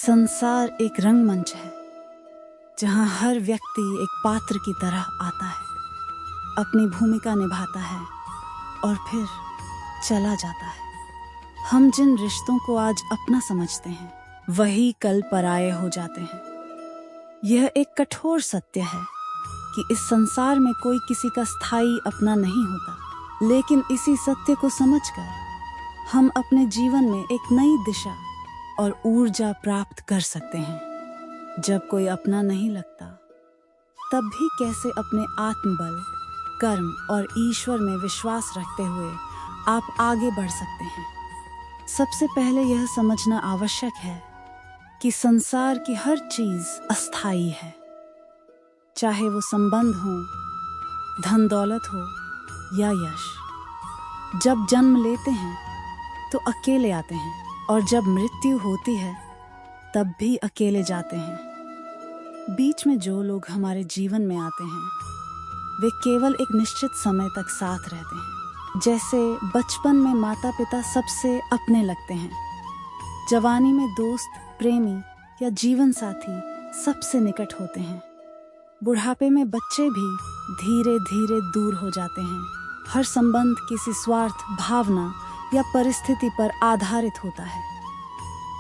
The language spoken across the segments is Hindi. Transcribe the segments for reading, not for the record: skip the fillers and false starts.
संसार एक रंगमंच है जहाँ हर व्यक्ति एक पात्र की तरह आता है, अपनी भूमिका निभाता है और फिर चला जाता है। हम जिन रिश्तों को आज अपना समझते हैं वही कल पराये हो जाते हैं। यह एक कठोर सत्य है कि इस संसार में कोई किसी का स्थायी अपना नहीं होता, लेकिन इसी सत्य को समझकर हम अपने जीवन में एक नई दिशा और ऊर्जा प्राप्त कर सकते हैं। जब कोई अपना नहीं लगता, तब भी कैसे अपने आत्मबल, कर्म और ईश्वर में विश्वास रखते हुए आप आगे बढ़ सकते हैं। सबसे पहले यह समझना आवश्यक है कि संसार की हर चीज अस्थायी है, चाहे वो संबंध हो, धन दौलत हो या यश। जब जन्म लेते हैं तो अकेले आते हैं और जब मृत्यु होती है तब भी अकेले जाते हैं। बीच में जो लोग हमारे जीवन में आते हैं वे केवल एक निश्चित समय तक साथ रहते हैं। जैसे बचपन में माता पिता सबसे अपने लगते हैं, जवानी में दोस्त, प्रेमी या जीवन साथी सबसे निकट होते हैं, बुढ़ापे में बच्चे भी धीरे धीरे दूर हो जाते हैं। हर संबंध किसी स्वार्थ, भावना या परिस्थिति पर आधारित होता है।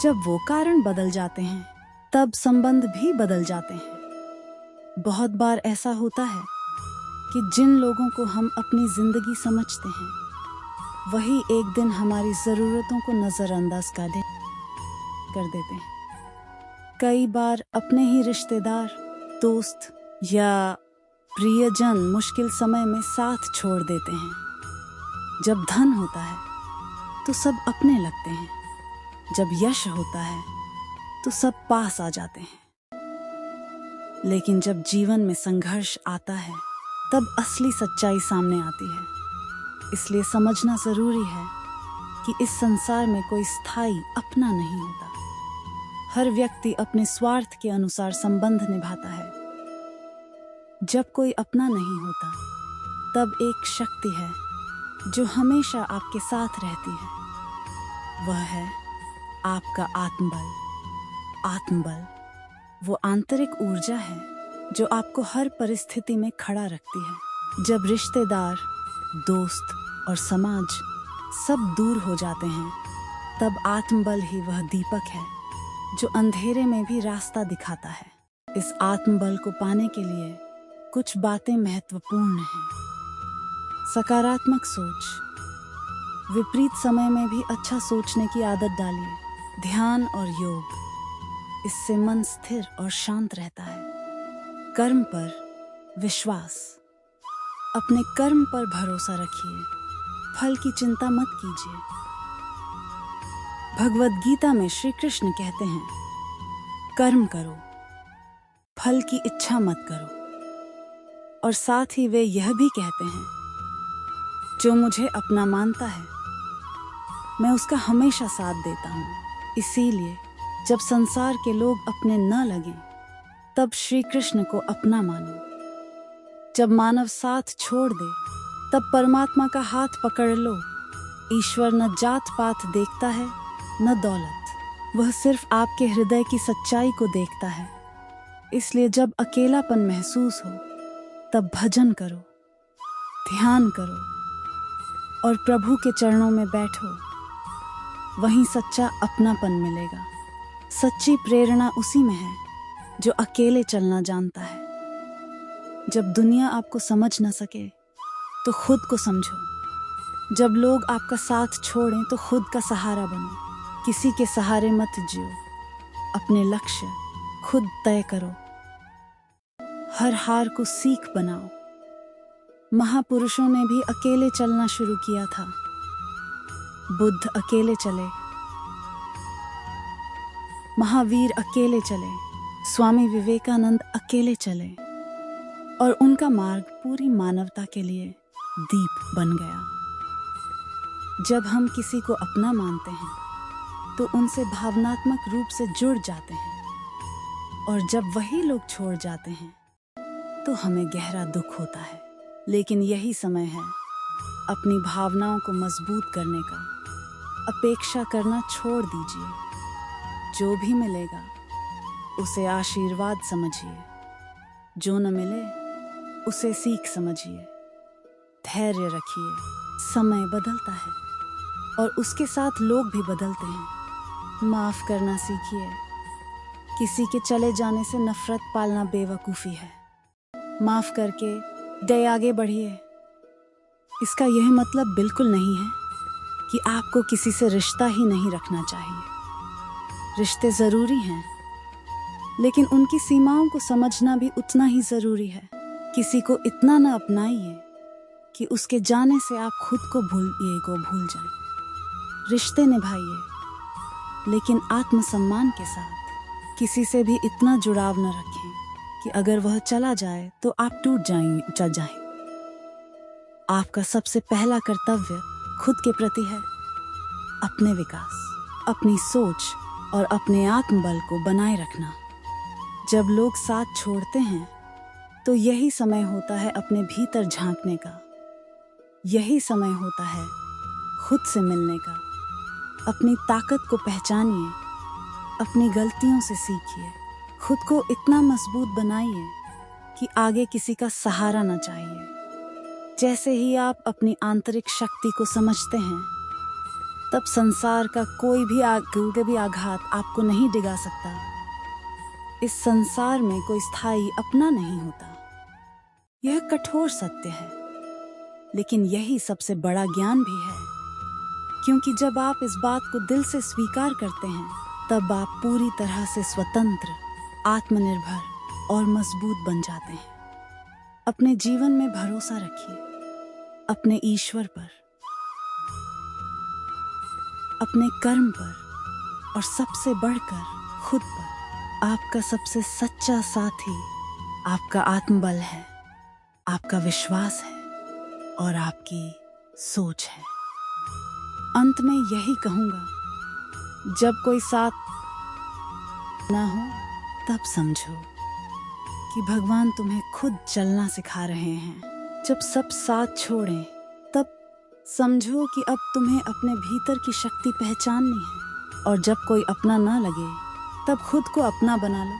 जब वो कारण बदल जाते हैं तब संबंध भी बदल जाते हैं। बहुत बार ऐसा होता है कि जिन लोगों को हम अपनी जिंदगी समझते हैं वही एक दिन हमारी जरूरतों को नजरअंदाज कर देते हैं। कई बार अपने ही रिश्तेदार, दोस्त या प्रियजन मुश्किल समय में साथ छोड़ देते हैं। जब धन होता है तो सब अपने लगते हैं, जब यश होता है तो सब पास आ जाते हैं। लेकिन जब जीवन में संघर्ष आता है तब असली सच्चाई सामने आती है। इसलिए समझना जरूरी है कि इस संसार में कोई स्थायी अपना नहीं होता। हर व्यक्ति अपने स्वार्थ के अनुसार संबंध निभाता है। जब कोई अपना नहीं होता तब एक शक्ति है जो हमेशा आपके साथ रहती है। वह है आपका आत्मबल। आत्मबल वो आंतरिक ऊर्जा है जो आपको हर परिस्थिति में खड़ा रखती है। जब रिश्तेदार, दोस्त और समाज सब दूर हो जाते हैं तब आत्मबल ही वह दीपक है जो अंधेरे में भी रास्ता दिखाता है। इस आत्मबल को पाने के लिए कुछ बातें महत्वपूर्ण हैं। सकारात्मक सोच। विपरीत समय में भी अच्छा सोचने की आदत डालिए। ध्यान और योग, इससे मन स्थिर और शांत रहता है। कर्म पर विश्वास। अपने कर्म पर भरोसा रखिए, फल की चिंता मत कीजिए। भगवद गीता में श्री कृष्ण कहते हैं, कर्म करो, फल की इच्छा मत करो। और साथ ही वे यह भी कहते हैं, जो मुझे अपना मानता है मैं उसका हमेशा साथ देता हूँ। इसीलिए जब संसार के लोग अपने न लगें तब श्री कृष्ण को अपना मानो। जब मानव साथ छोड़ दे तब परमात्मा का हाथ पकड़ लो। ईश्वर न जात पात देखता है न दौलत, वह सिर्फ आपके हृदय की सच्चाई को देखता है। इसलिए जब अकेलापन महसूस हो तब भजन करो, ध्यान करो और प्रभु के चरणों में बैठो। वहीं सच्चा अपनापन मिलेगा। सच्ची प्रेरणा उसी में है जो अकेले चलना जानता है। जब दुनिया आपको समझ न सके तो खुद को समझो। जब लोग आपका साथ छोड़ें तो खुद का सहारा बनो। किसी के सहारे मत जियो, अपने लक्ष्य खुद तय करो। हर हार को सीख बनाओ। महापुरुषों ने भी अकेले चलना शुरू किया था। बुद्ध अकेले चले, महावीर अकेले चले, स्वामी विवेकानंद अकेले चले और उनका मार्ग पूरी मानवता के लिए दीप बन गया। जब हम किसी को अपना मानते हैं तो उनसे भावनात्मक रूप से जुड़ जाते हैं और जब वही लोग छोड़ जाते हैं तो हमें गहरा दुख होता है। लेकिन यही समय है अपनी भावनाओं को मजबूत करने का। अपेक्षा करना छोड़ दीजिए। जो भी मिलेगा उसे आशीर्वाद समझिए, जो न मिले उसे सीख समझिए। धैर्य रखिए, समय बदलता है और उसके साथ लोग भी बदलते हैं। माफ करना सीखिए, किसी के चले जाने से नफरत पालना बेवकूफ़ी है। माफ करके दे आगे बढ़िए। इसका यह मतलब बिल्कुल नहीं है कि आपको किसी से रिश्ता ही नहीं रखना चाहिए। रिश्ते ज़रूरी हैं, लेकिन उनकी सीमाओं को समझना भी उतना ही ज़रूरी है। किसी को इतना न अपनाइए कि उसके जाने से आप खुद को भूल जाएं। रिश्ते निभाइए, लेकिन आत्मसम्मान के साथ। किसी से भी इतना जुड़ाव न रखें कि अगर वह चला जाए तो आप चल जाएं। आपका सबसे पहला कर्तव्य खुद के प्रति है। अपने विकास, अपनी सोच और अपने आत्मबल को बनाए रखना। जब लोग साथ छोड़ते हैं तो यही समय होता है अपने भीतर झांकने का। यही समय होता है खुद से मिलने का। अपनी ताकत को पहचानिए, अपनी गलतियों से सीखिए। खुद को इतना मजबूत बनाइए कि आगे किसी का सहारा न चाहिए। जैसे ही आप अपनी आंतरिक शक्ति को समझते हैं, तब संसार का कोई भी आघात आपको नहीं डिगा सकता। इस संसार में कोई स्थायी अपना नहीं होता। यह कठोर सत्य है, लेकिन यही सबसे बड़ा ज्ञान भी है, क्योंकि जब आप इस बात को दिल से स्वीकार करते हैं, तब आप पूरी तरह से स्वतंत्र, आत्मनिर्भर और मजबूत बन जाते हैं। अपने जीवन में भरोसा रखिए, अपने ईश्वर पर, अपने कर्म पर और सबसे बढ़कर खुद पर। आपका सबसे सच्चा साथी आपका आत्मबल है, आपका विश्वास है और आपकी सोच है। अंत में यही कहूंगा, जब कोई साथ ना हो तब समझो कि भगवान तुम्हें खुद चलना सिखा रहे हैं। जब सब साथ छोड़ें तब समझो कि अब तुम्हें अपने भीतर की शक्ति पहचाननी है। और जब कोई अपना ना लगे तब खुद को अपना बना लो।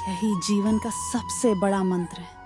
यही जीवन का सबसे बड़ा मंत्र है।